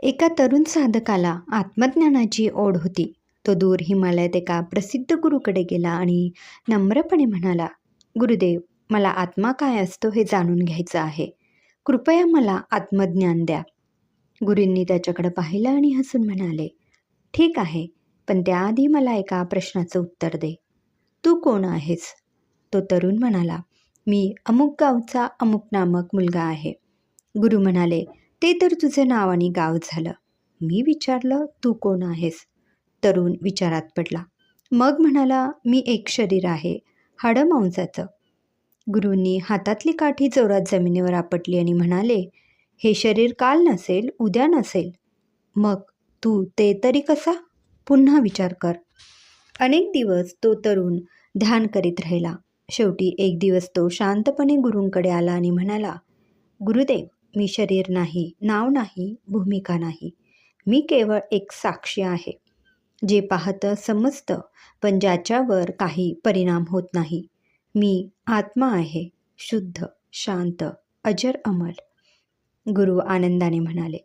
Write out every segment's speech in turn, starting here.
एका तरुण साधकाला आत्मज्ञानाची ओढ होती. तो दूर हिमालयात एका प्रसिद्ध गुरुकडे गेला आणि नम्रपणे म्हणाला, गुरुदेव, मला आत्मा काय असतो हे जाणून घ्यायचं आहे. कृपया मला आत्मज्ञान द्या. गुरूंनी त्याच्याकडे पाहिलं आणि हसून म्हणाले, ठीक आहे, पण त्याआधी मला एका प्रश्नाचं उत्तर दे. तू कोण आहेस? तो तरुण म्हणाला, मी अमुक गावचा अमुक नामक मुलगा आहे. गुरु म्हणाले, ते तर तुझं नाव आणि गाव झालं. मी विचारलं, तू कोण आहेस? तरुण विचारात पडला. मग म्हणाला, मी एक शरीर आहे, हाडं मांसाचं. गुरूंनी हातातली काठी जोरात जमिनीवर आपटली आणि म्हणाले, हे शरीर काल नसेल, उद्या नसेल. मग तू ते तरी कसा? पुन्हा विचार कर. अनेक दिवस तो तरुण ध्यान करीत राहिला. शेवटी एक दिवस तो शांतपणे गुरूंकडे आला आणि म्हणाला, गुरुदेव, मी शरीर नाही, नाव नाही, भूमिका नाही. मी केवळ एक साक्षी आहे. जे पाहतं समजतं, पण ज्याच्यावर काही परिणाम होत नाही. मी आत्मा आहे, शुद्ध, शांत, अजर अमर. गुरु आनंदाने म्हणाले,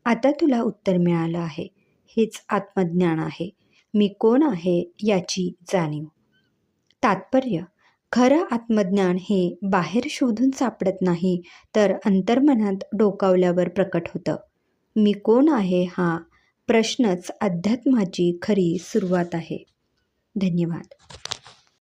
आता तुला उत्तर मिळालं आहे. हेच आत्मज्ञान आहे. मी कोण आहे याची जाणीव. तात्पर्य, खरं आत्मज्ञान हे बाहेर शोधून सापडत नाही, तर अंतर्मनात डोकावल्यावर प्रकट होतं. मी कोण आहे हा प्रश्नच अध्यात्माची खरी सुरुवात आहे. धन्यवाद.